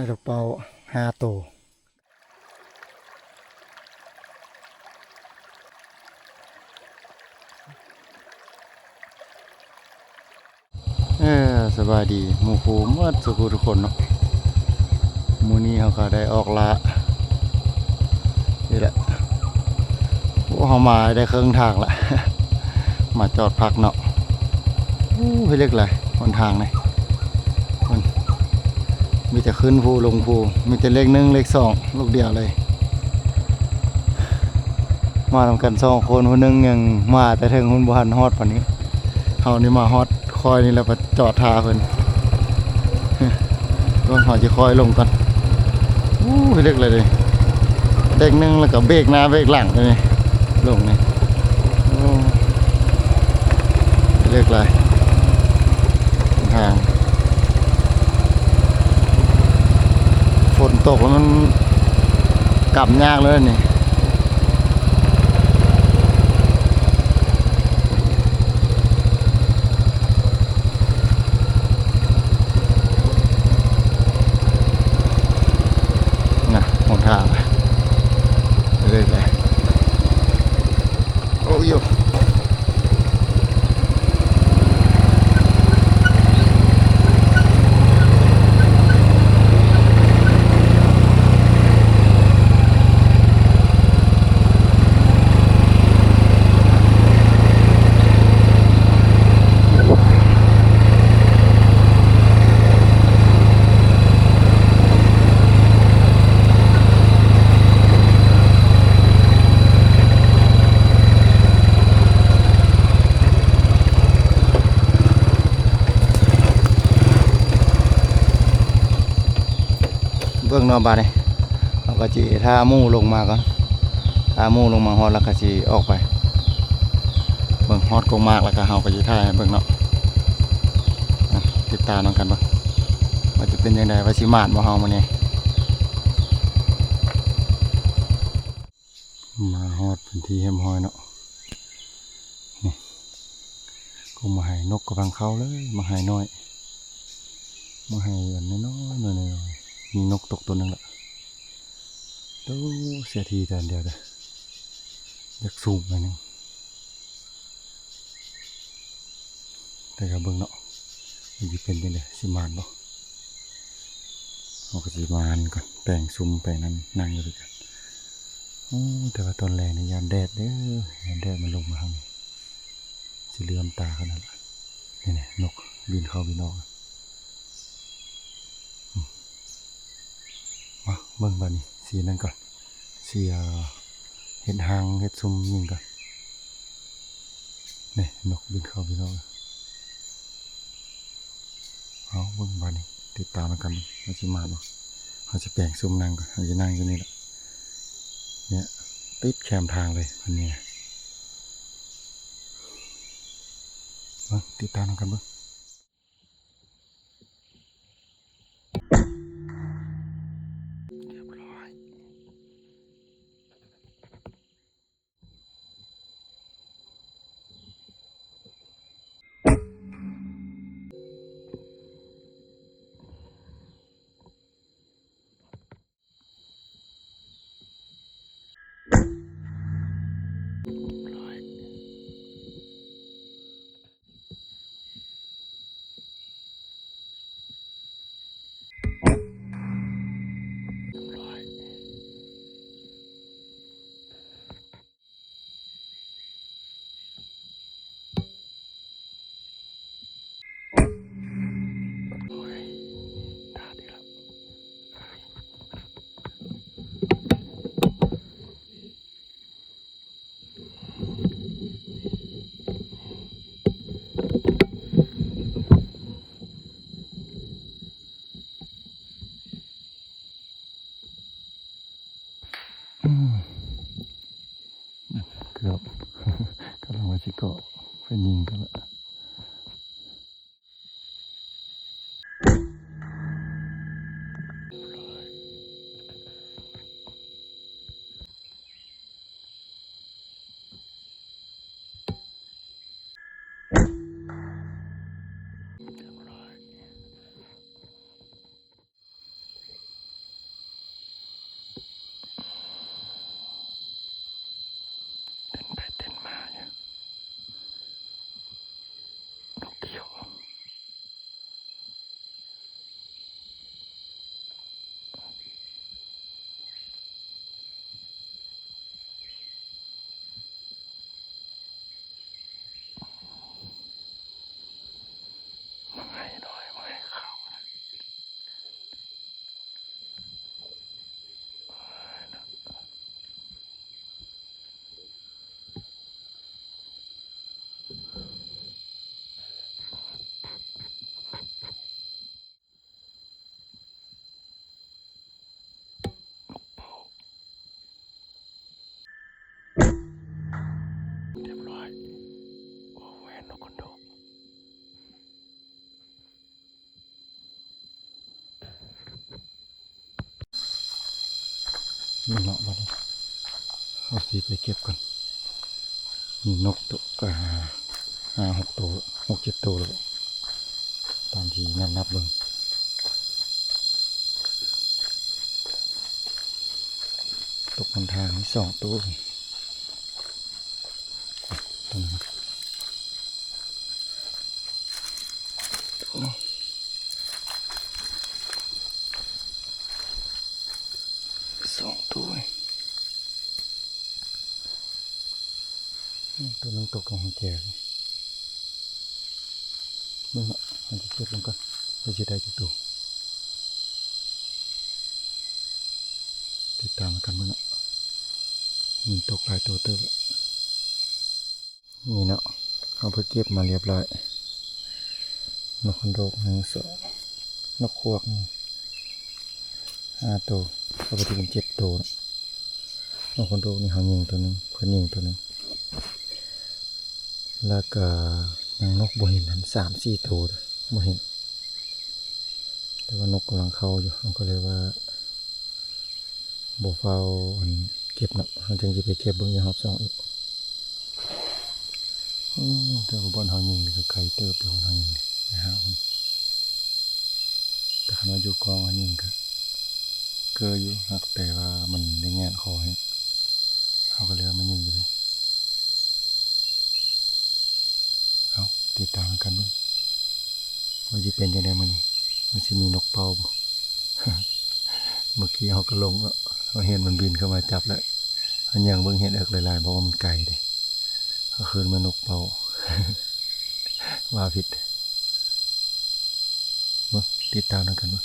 ดอกเป่า5 ตัวสบายดีหมู่ฟูเมื่อสุขทุกคนเนาะมื้อนี้เขาก็ได้ออกละนี่แหละเขามาได้ครึ่งทางละมาจอดพักเนาะให้เล็กเลยบนทางนี่มันมีแต่ขึ้นภูลงภูมีแต่เลข1เลข2ลูกเดียวเลยมาทำกัน2 คนคนนึงยังมาแต่ถึงคนบ่ทันฮอดปานนี้เขานี่มาฮอดคอยนี่แล้วไปจอดทาเพิ่นก็หอจะคอยลงก่อนให้เล็กเลยเด็ก1แล้วก็เบรกหน้าเบรกหลังเลยลงนี่เล็กเลยทางฝนตกแล้วมันกลับยากเลยนี่นะหนทางเรื่อยเลยโอ้ยเบื้องนอกบ้านนี่เราก็จีท่ามู่ลงมาก่อนท่ามู่ลงมาฮอดแล้วก็จีออกไปเบื้องฮอดกงมากแล้วก็เฮาก็จีท่าเบื้องเนาะติดตามน้องกันบ่ว่าจะเป็นยังไงว่าสิมาดบ่เฮามื้อนี้มาฮอดพื้นที่แฮมฮอยเนาะนี่ก็มาให้นกกำลังเข้าเลยมาให้น้อยมาให้อันน้อยๆหน่อยๆมีนกตกตัวนึงละดูเสียทีแต่เดียวเด้ออยากสูงไปนึงแต่ก็เบิ่งเนาะมันจะเป็นยังไงสิมานบ่เอาก็สิมานก่อนแปลงซุ่มแปลงนั้นนั่งอยู่ด้วยกันแต่ว่าตอนแรกนี่ยามแดดเด้อยามแดดมันลงมาทางนี้สิเหลื่อมตาขนาดนั้นนี่ๆนกบินเข้าบินออกมาเบิ่งบ้านนี้สีนั่นก่อนสีเห็ดหางเห็ดซุ่มยิงก่อนนี่นกบินเข้าบินออกเอาเบิ่งบ้านนี้ติดตามกันเราจะมาบ่เราจะแปลงซุ่มนั่งก่อนเราจะนั่งอยู่นี่แหละเนี่ยติดแคมทางเลยอันนี้ติดตามกันเบิ่งเรียบร้อยเกือบกำลังว่าสิเกาะไปยิงกันละ นี่เนาะบัดนี้เอาสีไปเก็บก่อนมีนกตัว5-6 ตัว6-7 ตัวแล้วตามที่นับเบิ่งตกบนทางนี่2 ตัวตรงนั้น2 ตัวตัวนึงตกลงหัวแจเลยมึงอ่ะมันจะเก็บลงก่อนเพื่อจะได้จะตัวติดตามกันมึงอ่ะมีตกหลายตัวเติบแล้วนี่เนาะเอาไปเก็บมาเรียบร้อยนกคนโรค1 2นกขวกนี่5 ตัวเอาไปที่เป็น7 ตัวนกคนโรคนี่เขายิงตัวนึงเพื่อนยิงตัวนึงแล้วก็ยังนกบ่เห็นนั้น3-4 ตัวบ่เห็นแต่ว่านกกำลังเข้าอยู่เขาก็เลยว่าบ่เฝ้าอันเก็บเนาะเขาจึงจะไปเก็บเบิ่งอีกรอบ2อีกแต่ว่าบอนเขายิงนี่ก็ไกลเติบอยู่เขายิงนี่นะฮะแต่คันว่าอยู่กองเขายิงก็เกออยู่ฮักแต่ว่ามันได้แงนคอให้เขาก็เลยเอามันยิงอยู่เลยเอาติดตามกันเบิ่งว่าจะเป็นยังไงมื้อนี้มันสิมีนกเป่าบ่ เมื่อกี้เขาก็ลงแล้วเขาเห็นมันบินเข้ามาจับแล้วอันยังเบิ่งเห็นเอิกหลายๆเพราะว่ามันไกลเด้เขาคืนมานกเป่า ว่าผิดมาติดตามกันมั้ง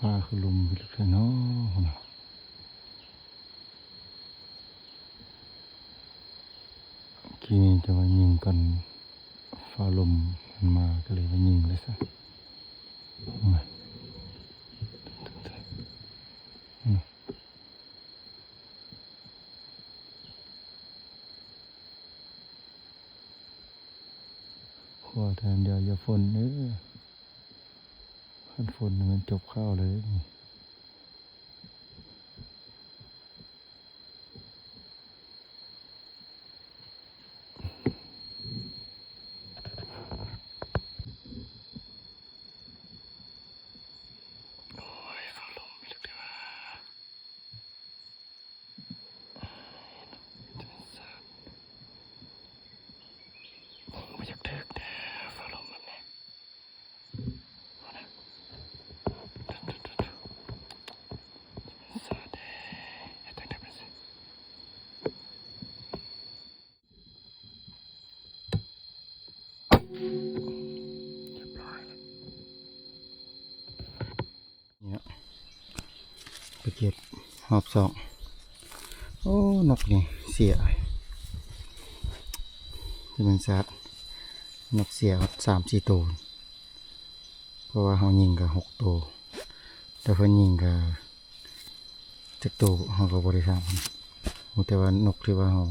ฟ้าคือลมไปเลยเนาะทีนี้จะมายิงกันฟ้าลมมันมาก็เลยมายิงเลยซะขอแทนเดียวอย่าฝนขั้นฝนมันจบข้าวเลย เก็บหอบสองโอ้นกนี่เสียจะเป็นสัตว์นกเสีย3-4 ตัวเพราะว่าเขายิงกับ6 ตัวแต่เพิ่นยิงกับจักตัวเขาก็บริษัทแต่ว่านกที่ว่าเขา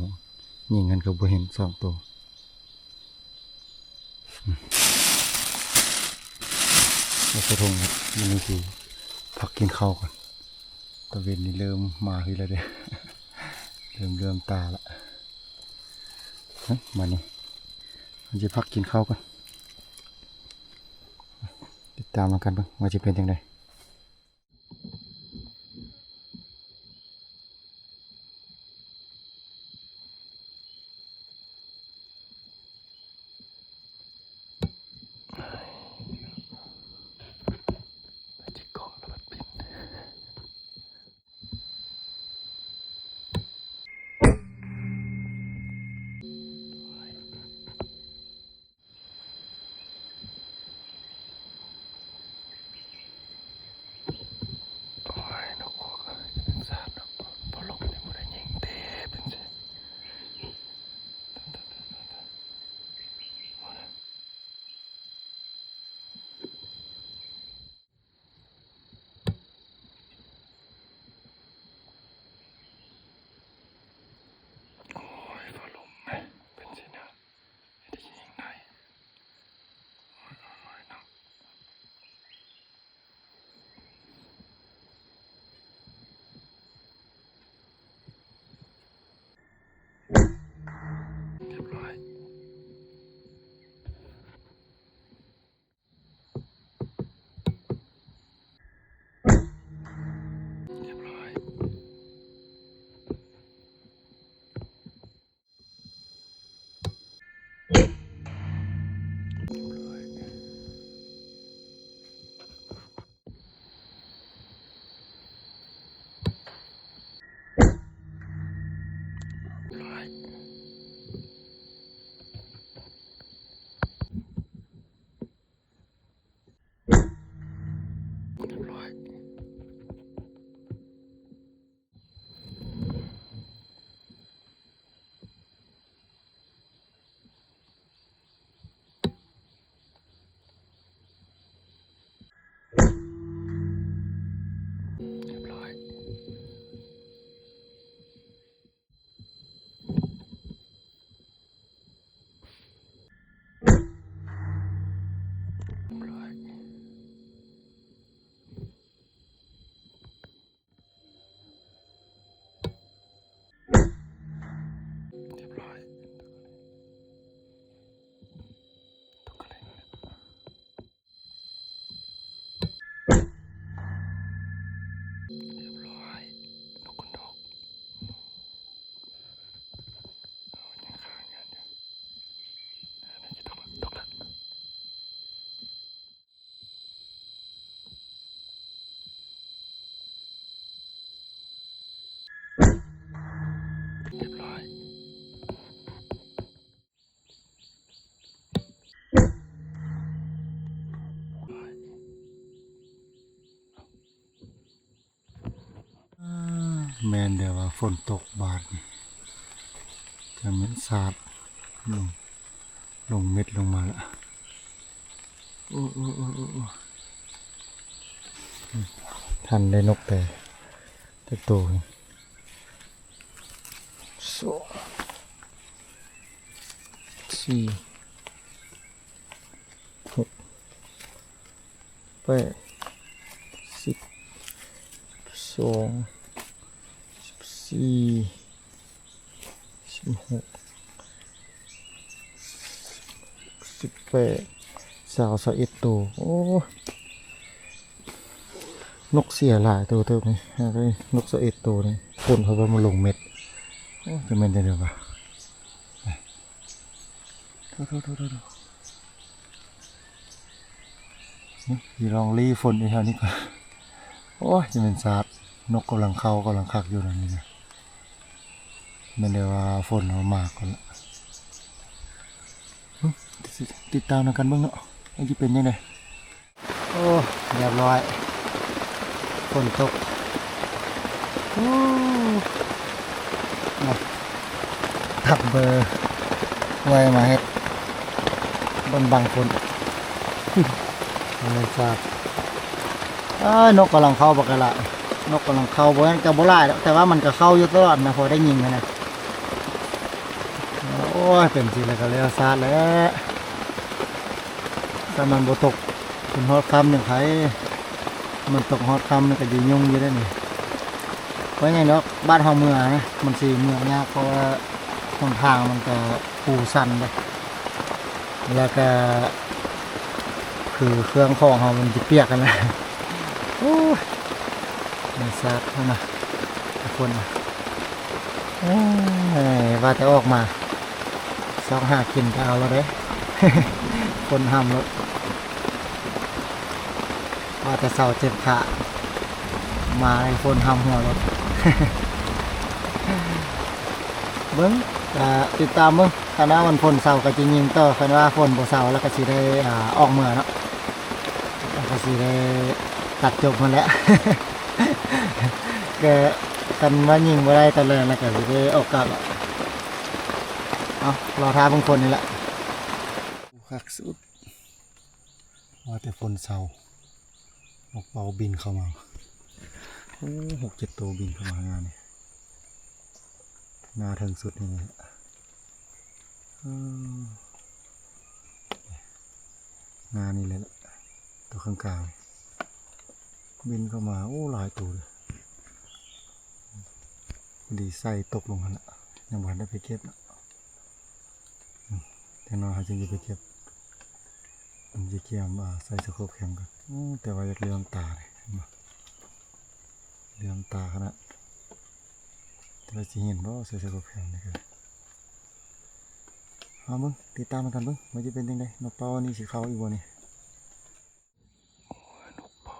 ยิงกันก็บ่เห็น2 ตัวแล้วกระทงครับมันนี่คือพักกินข้าวก่อนตะเวนนี่เริ่มมาขึ้นแล้วเด้ เริ่มตาละมานี่มันจะพักกินข้าวก่อนติดตามกันบ้างว่าจะเป็นยังไงเรียบร้อยเรียบร้อยแมนเดี๋ยวว่าฝนตกบาดจะเหม็นสาดลงเม็ดลงมาละโอ้ทันได้นกแต่ตัว2 4 6 8 10 12 14 16 18 21 ตัวโอ้นกเสียหลายตัวเท่านี้นก21 ตัวนี่คนเขาก็มาลงเม็ดโอ้จะเป็นยังไงวะโทษนี่ลองรีฝนในแถวนี้ก่อนโอ้ยจะเป็นซาดนกกำลังคักอยู่ตรงนี้นะมันเดี๋ยวว่าฝนเอามากก่อนละติดตามกันบ้างเนาะว่าจะเป็นยังไงโอ้เรียบร้อยฝนตก โอ้ถักเบอร์ไว้มาให้บนบางคนไม่ทราบนกกำลังเข้าปกละนกกำลังเข้าบ่งั้นจะบ่ไล่แต่ว่ามันก็เข้าอยู่ตลอดนะพอได้ยิงนะโอ้ยเป็นสิแล้วก็เลยซาดแล้วถ้ามันบ่ตกเป็นฮอดคำอย่างไผมันตกฮอดคำนี่ก็ยืนยุ่งอยู่ได้นี่เพราะไงเนาะบ้านเฮาเมืองนะมันสิเมืองยากเพราะว่าหนทางมันก็ปูสันเลยแล้วก็คือเครื่องของเฮามันจะเปียกกันนะโอ้ยไม่ทราบนะทุกคนนะว่าจะออกมาซอกหากินก็เอาแล้วเด้ คนห้ามรถว่าจะเสาเจ็บขามาไอ้คนห้ามหัวรถ เบิ้งติดตามเบิ้งคณะวันฝนเสาก็จริงๆต่อคณะฝนบ่เสาแล้วก็สิได้ออกเมื่อเนาะแล้วก็สิได้ตัดจบมันแล้ว ก็กันว่ายิงบ่ได้ตะเลยแล้วก็สิได้ออกกลับเอารอท้าบางคนนี่แหละคักสุดว่าแต่ฝนเสานกเป่าบินเข้ามาโอ้6-7 ตัวบินเข้ามางานนี่งาถึงสุดนี่นะงานนี่เลยละตัวข้างกลางบินเข้ามาโอ้หลายตัวเลยดีใส่ตกลงกันละยังบ่ได้ไปเก็บนะแต่นอนเขาจึงจะไปเก็บมันจะเกี่ยมใส่สโคปแข็งกันแต่ว่าอยากเลื่อมตาเลยเลื่อมตาขนาดแต่ว่าสิเห็นว่าใส่สโคปแข็งนี่คือเอามึงติดตามมันกันมึงมันจะเป็นยังไงนกเป้านี่สีขาวอีกบ่นี่นกเป้า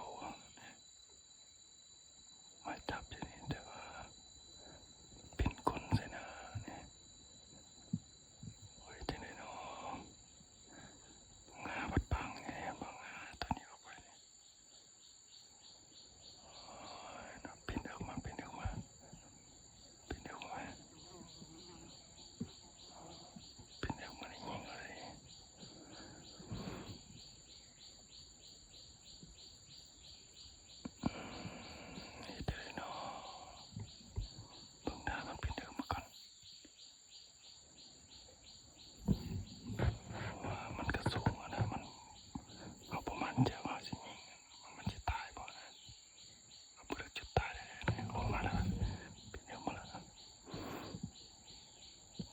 ไม่จับจะนี่แต่ว่าเป็นคนใส่หน้าเนี่ยโอ้ยจังเลยเนาะงาบัดบังไงบังงาตัวนี้ออกไปเนี่ยปีนออกมาปีนออกมาปีนออกมาปีนออกมาได้ยิงเลยนี่เด้อเนาะเบิ่งหน้ามันปีนออกมาก่อนว่ามันก็สูงนะมันเอาประมาณจะว่าสิยิงมันจะตายบ่นะเอาเปลือกจุดตายเลยเนี่ยออกมาแล้วปีนออกมาแล้ว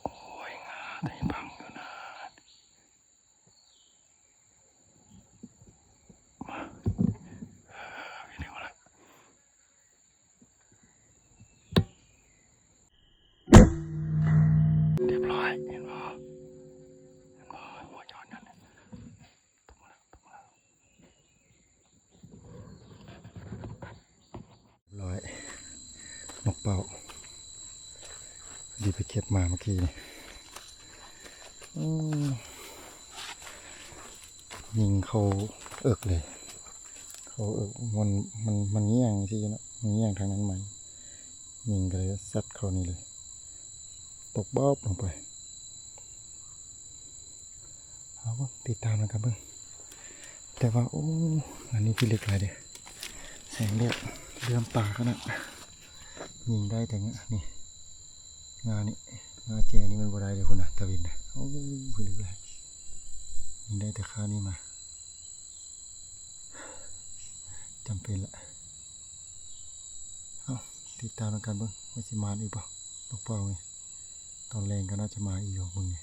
โอ้ยงาแต่ยังบังอยู่นะมาปีนออกมาแล้วเรียบร้อยเห็นบ่หัวย้อนนั่นเลยตกมาแล้วร้อยนกเป่าดีไปเก็บมาเมื่อกี้นี่ยิงเขาเอิกเลยเขาเอิกมันเงี้ยงสินะมันเงี้ยงทางนั้นไหมยิงก็เลยซัดเขานี่เลยตกบ๊อบลงไปเอาบ่ติดตามนะครับเพิ่งแต่ว่าโอ้อันนี้พี่เล็กอะไรเดียแสงเลือดเลื่อมตาขนาดยิงได้แต่เงี้ยนี่งานนี้งาแจนี่มันบ่ได้เลยคนนะตะวินนะโอ้พี่เล็กอะไรยิงได้แต่ข้านี่มาจำเป็นละเอาติดตามกันเบิ่งว่าจะมาอีกเปล่านกเป่าไงตอนแรงก็น่าจะมาอีกอยู่มึงไง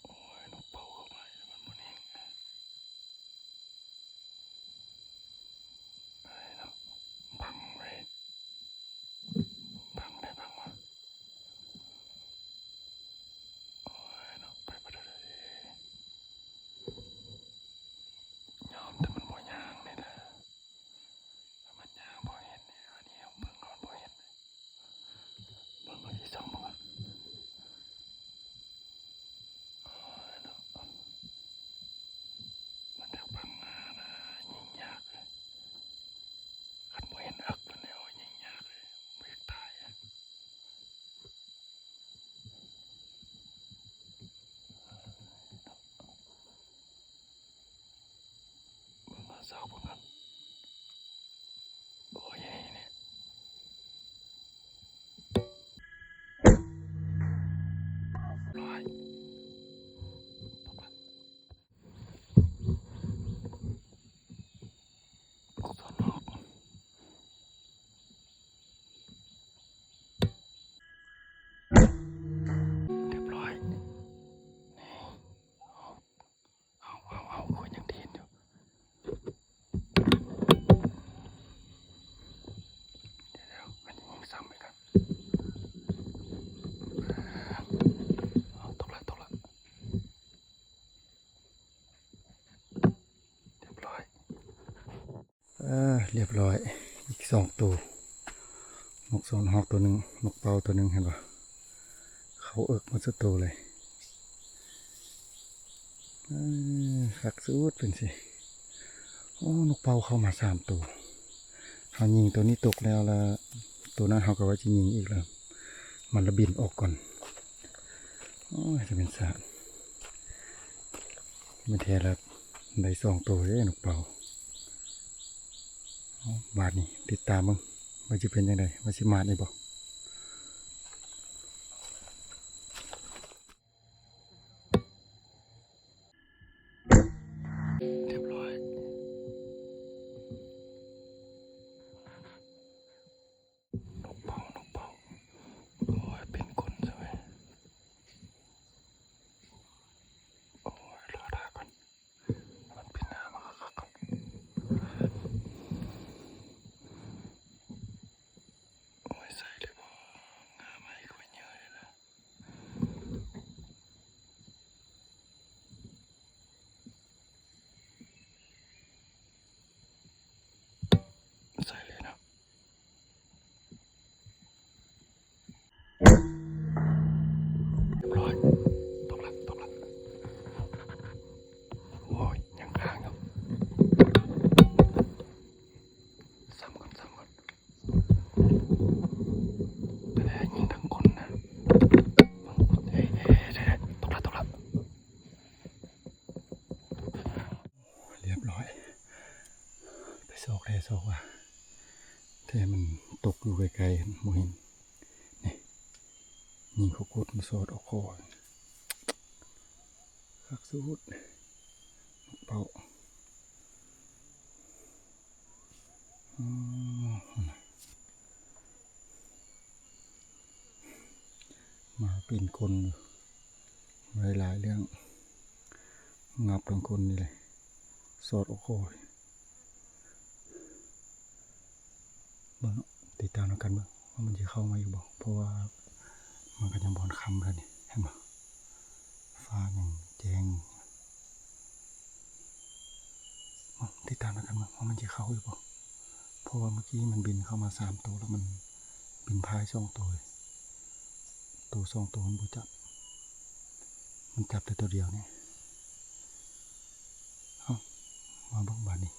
โอ้ยนกเป่าเข้ามามันบ่นิ่งไอ้เนาะบังไว้บังได้บังวะโอ้ยเนาะไปบ่ได้เลยยอมแต่มันบ่ย่างนี่แหละมันย่างบ่เห็นเนี่ยอันนี้เบิ่งก่อนบ่เห็น เศร้าพวกนั้นโอ้ยเนี่ยร้อยตกละส่วนนอกเรียบร้อยนี่เอาคนยังดีอยู่เดี๋ยวมันยิงซ้ำไปกันตกละเรียบร้อยเรียบร้อยอีก2 ตัวนกโซนฮอกตัวหนึ่งนกเป่าตัวหนึ่งเห็นปะเขาเอิกหมดสักตัวเลยขักสูดเป็นสิโอ้นกเป่าเข้ามา3 ตัวเขายิงตัวนี้ตกแล้วละตัวนั้นเขาก็ว่าจะยิงอีกแล้วมันระบินออกก่อนโอ้ยจะเป็นสารมันเทแล้วได้2 ตัวเลยนกเป่าบาทนี้ติดตามมึงว่าจะเป็นยังไงว่าจะมาได้บ่เรียบร้อยนกเป่าโอ้ยเป็นคนใช่ไหมโอ้ยรอท่าก่อนมันเป็นหน้ามาก่อนโอ้ยใส่เลยบ่งาไม่ก็ไม่เยอะเลยนะใส่เลยเนาะเรียบร้อยตกละโอ้ยยังค้างอยู่ซ้ำก่อนแต่ได้ยิงทั้งคนนะเฮ้ยตกละเรียบร้อยไปโศกเลยโศกว่ะเทมันตกอยู่ไกลๆโมเห็นนี่ยิงเขากดมาโซดออกคอคักสูดเป่ามาเป็นคนหลายเรื่องงับทั้งคนนี่เลยโซดออกคอเบิ่งติดตามแล้วกันเบิ่งว่ามันจะเข้ามาอยู่บ่เพราะว่ามันก็ยังบอนคำแล้วนี่เห็นบ่ฟ้ายังแจ้งติดตามแล้วกันเบิ่งว่ามันจะเข้าอยู่บ่เพราะว่าเมื่อกี้มันบินเข้ามา3 ตัวแล้วมันบินพาย2 ตัว2 ตัวมันบ่จับมันจับแต่ตัวเดียวเนี่ยเอามาเบิ่งบาดนี้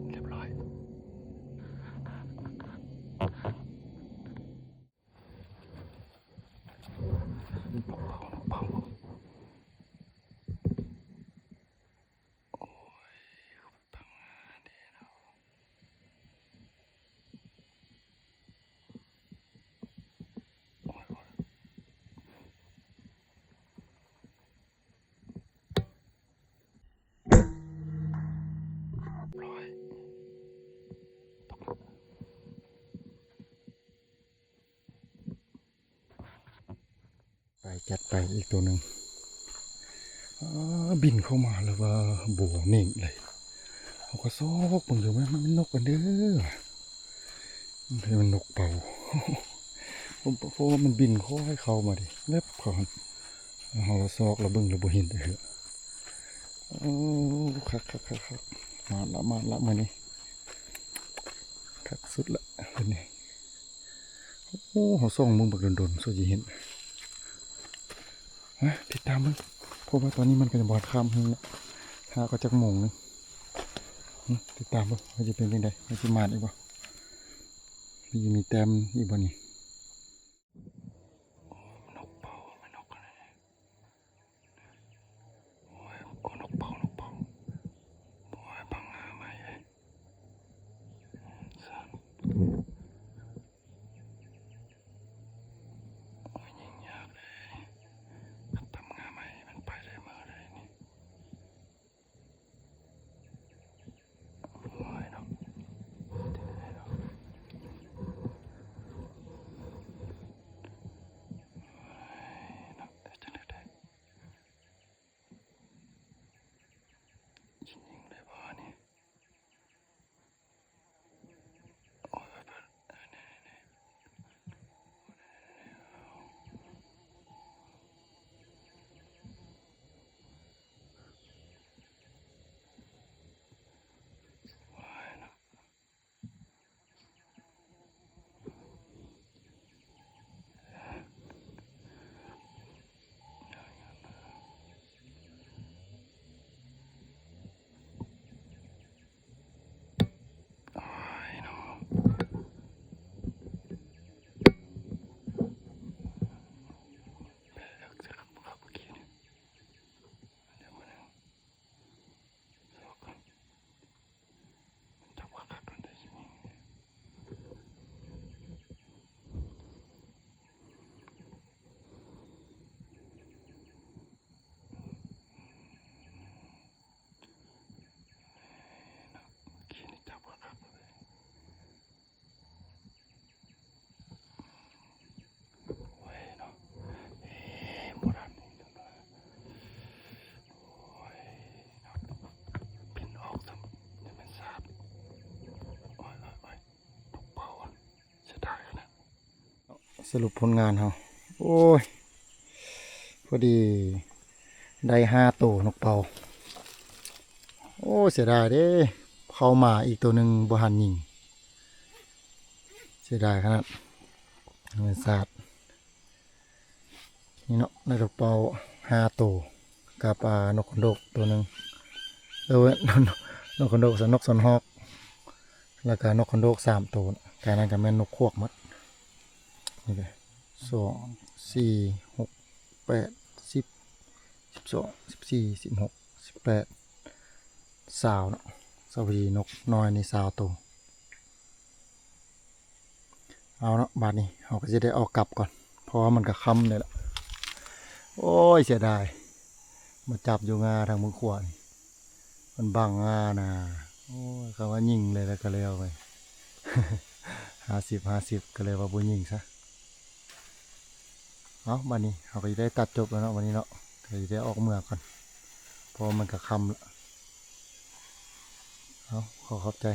เรียบร้อยเบาโอ้ยตั้งเดียวโอ้ยร้อยไปจัดไปอีกตัวหนึ่งบินเข้ามาแล้วว่าบัวเน่งเลยเขาก็ซอกมึงอยู่ไหมมันนกกันเด้อมันนกเป่าเพราะว่ามันบินเข้าให้เขามาดิเล็บเขาเราซอกเราเบิ่งเราบ่เห็นเลยโอ้คักมาละมานี่คักสุดละเป็นนี่โอ้เขาส่องมึงบักโดนๆสู้จะเห็นติดตามมึงเพราะว่าตอนนี้มันก็จะบอดข้ามหึงแล้วก็จักโมงนึงติดตามมึงว่าจะเป็นยังไงมันจะมาอีกบ่ มีแต้มอีกบ่นี่นกเป่าไม่นกอะไรโอ้ยโอ้นกเป่านกเป่าโอ้ยพังงาไม่เลยสามโอ้ยยิงยากเลยมันทำงาไม่มันไปเลยมาเลยนี่โอ้ยนกยิงเลยบ่นี่โอ้ยนก สรุปผลงานเขาโอ้ยพอดีได้5 ตัวนกเป่าโอ้เสียดายเด้เข้ามาอีกตัวหนึ่งบ่หันยิงเสียดายขนาดเงินสาดนี่เนาะได้นกเป่า5 ตัวกับนกขนดกตัวหนึ่งเว้ย นกขนดกสนกสนฮอกแล้วก็นกขนดก3 ตัวแต่นั้นก็แม่นนกควกหมัดนี่เลย2 4 6 8 10 12 14 16 18สาวเนาะสวีนกน้อยนี่20 ตัวเอาเนาะบาดนี้เราก็จะได้ออกกลับก่อนเพราะว่ามันก็ค่ำเลยล่ะโอ้ยเสียดายมาจับอยู่งาทางมือขวานี่มันบังงานะโอ้ยเขาว่ายิงเลยแล้วก็เลยเอาไป 50 ก็เลยว่าบุญยิงซะเอาบาดนี้เราก็จะได้ตัดจบแล้วเนาะวันนี้เนาะก็จะได้ออกเมืองก่อนเพราะมันก็ค่ำแล้วเอาขอบใจ